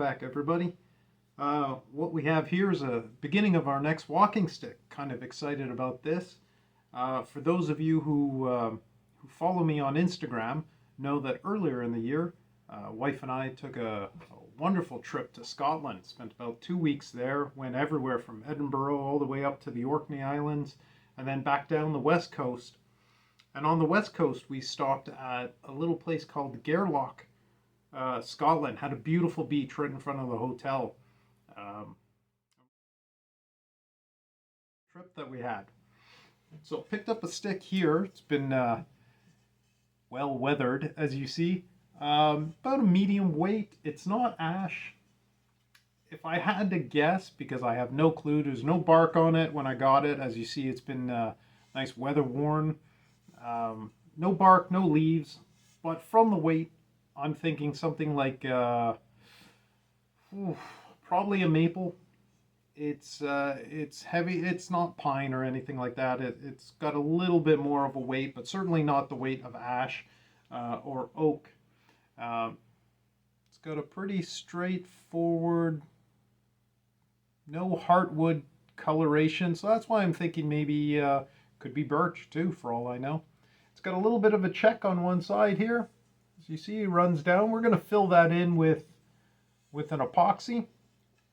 back, everybody. What we have here is a beginning of our next walking stick. Kind of excited about this. For those of you who follow me on Instagram, know that earlier in the year, wife and I took a wonderful trip to Scotland. Spent about 2 weeks there, went everywhere from Edinburgh all the way up to the Orkney Islands, and then back down the west coast. And on the west coast, we stopped at a little place called Gairloch, Scotland. Had a beautiful beach right in front of the hotel. Trip that we had. So picked up a stick here. It's been well weathered, as you see. About a medium weight. It's not ash. If I had to guess, because I have no clue, there's no bark on it when I got it. As you see, it's been nice weather worn. No bark, no leaves, but from the weight, I'm thinking something like probably a maple. It's heavy. It's not pine or anything like that. It's got a little bit more of a weight, but certainly not the weight of ash or oak. It's got a pretty straightforward, no heartwood coloration, so that's why I'm thinking maybe could be birch too, for all I know. It's got a little bit of a check on one side here. As you see, it runs down. We're going to fill that in with an epoxy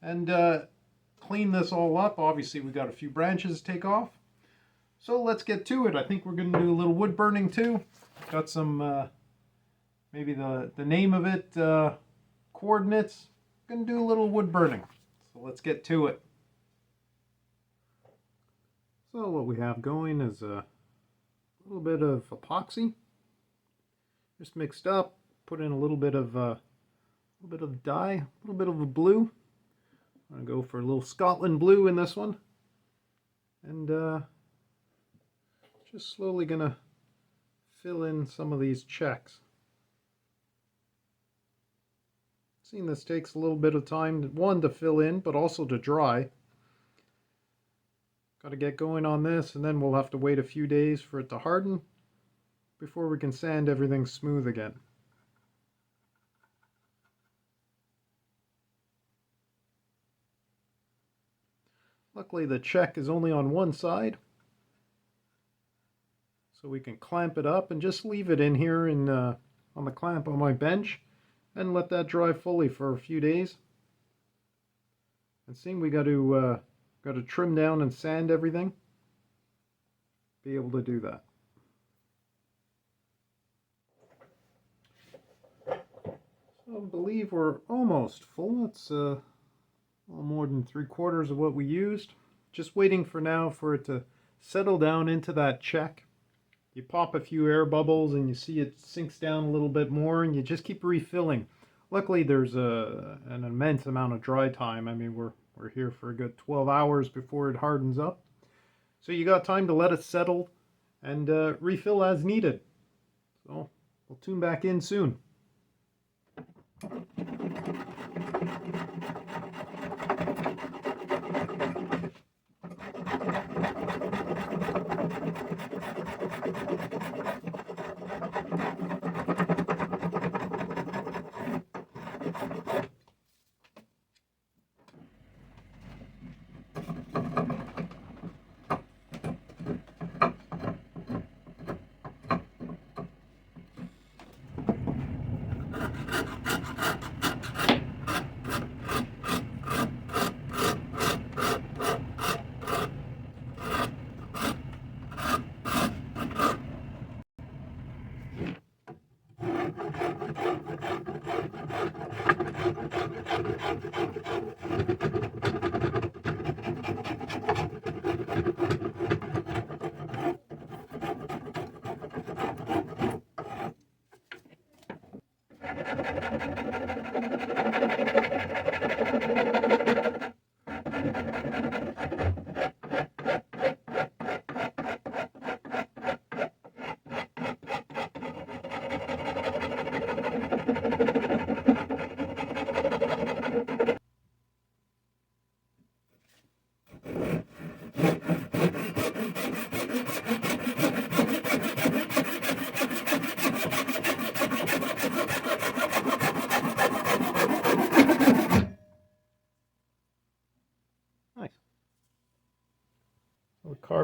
and clean this all up. Obviously, we got a few branches to take off. So let's get to it. I think we're going to do a little wood burning too. Got some, maybe the name of it, coordinates. Going to do a little wood burning. So let's get to it. So what we have going is a little bit of epoxy, just mixed up. Put in a little bit of dye, a little bit of a blue. I'm gonna go for a little Scotland blue in this one, and just slowly gonna fill in some of these checks. Seeing this takes a little bit of time, one to fill in, but also to dry. Got to get going on this, and then we'll have to wait a few days for it to harden before we can sand everything smooth again. Luckily the check is only on one side, so we can clamp it up and just leave it in here on the clamp on my bench and let that dry fully for a few days. And seeing we got to trim down and sand everything, be able to do that. So I believe we're almost full. It's a little more than 3/4 of what we used. Just waiting for now for it to settle down into that check. You pop a few air bubbles and you see it sinks down a little bit more, and you just keep refilling. Luckily there's an immense amount of dry time. I mean, we're here for a good 12 hours before it hardens up. So you got time to let it settle and refill as needed. So we'll tune back in soon.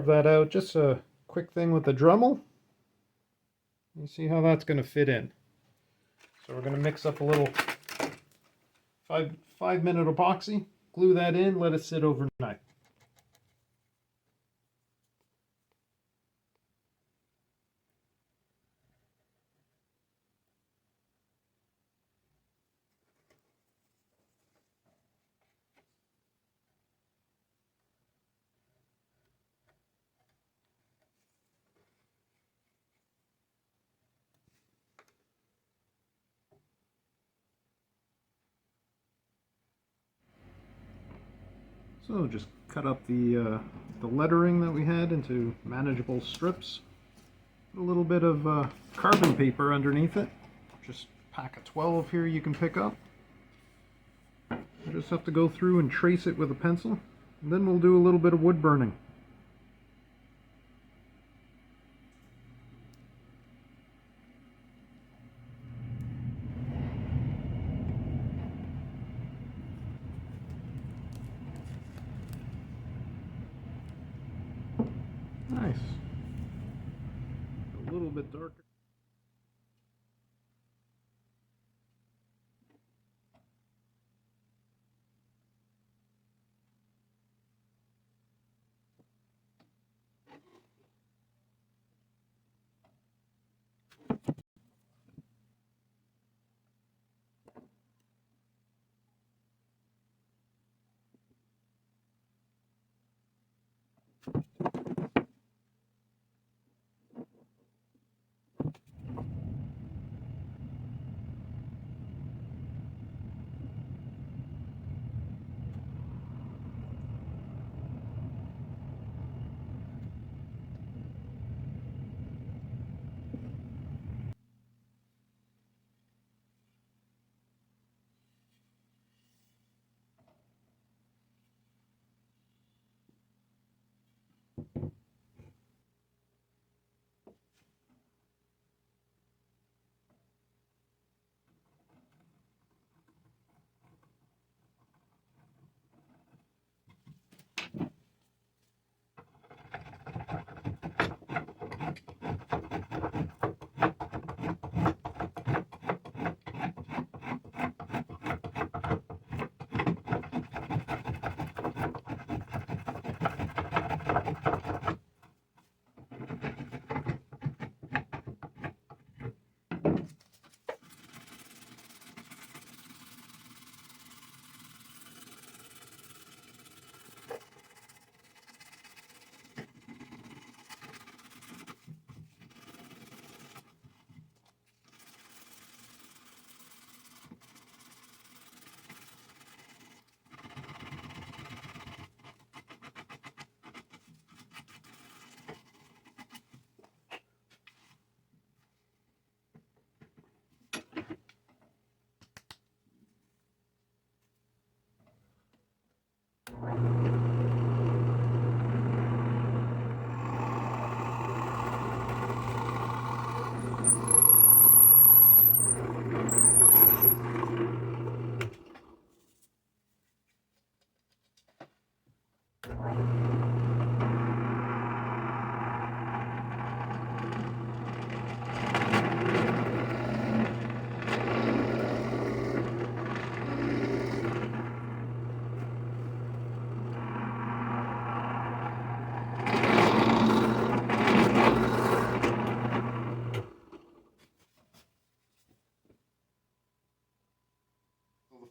carve that out. Just a quick thing with the Dremel. You see how that's going to fit in. So we're going to mix up a little 5-minute epoxy, glue that in, let it sit overnight. So just cut up the lettering that we had into manageable strips. Put a little bit of carbon paper underneath it. Just pack of 12 here you can pick up. You just have to go through and trace it with a pencil. And then we'll do a little bit of wood burning. Nice. A little bit darker.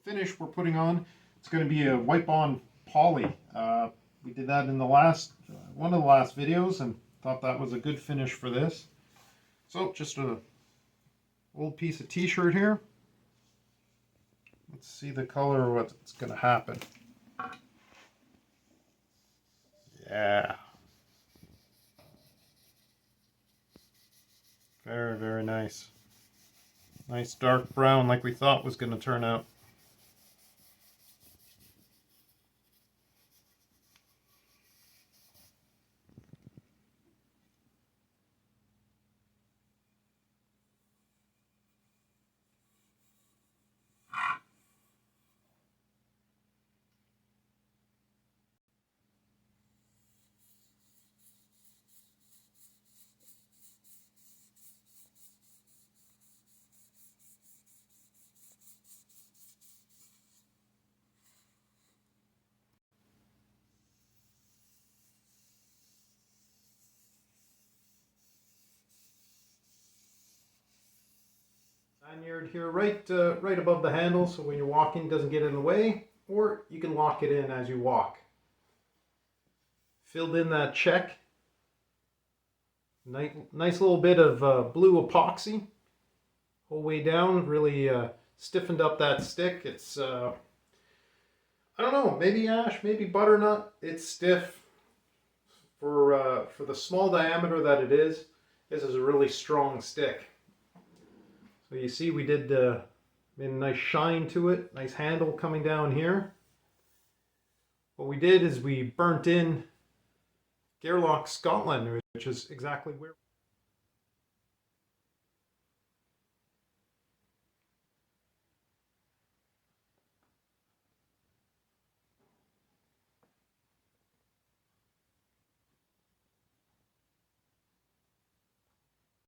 Finish we're putting on, it's going to be a wipe-on poly. We did that in the last one of the last videos and thought that was a good finish for this. So just a old piece of t-shirt here. Let's see the color of what's going to happen. Yeah. Very, very nice. Nice dark brown like we thought was going to turn out. Lanyard here, right above the handle, so when you're walking, it doesn't get in the way, or you can lock it in as you walk. Filled in that check. Nice little bit of blue epoxy whole way down. Really stiffened up that stick. It's I don't know, maybe ash, maybe butternut. It's stiff for the small diameter that it is. This is a really strong stick. So you see, we did made a nice shine to it. Nice handle coming down here. What we did is we burnt in Gairloch, Scotland, which is exactly where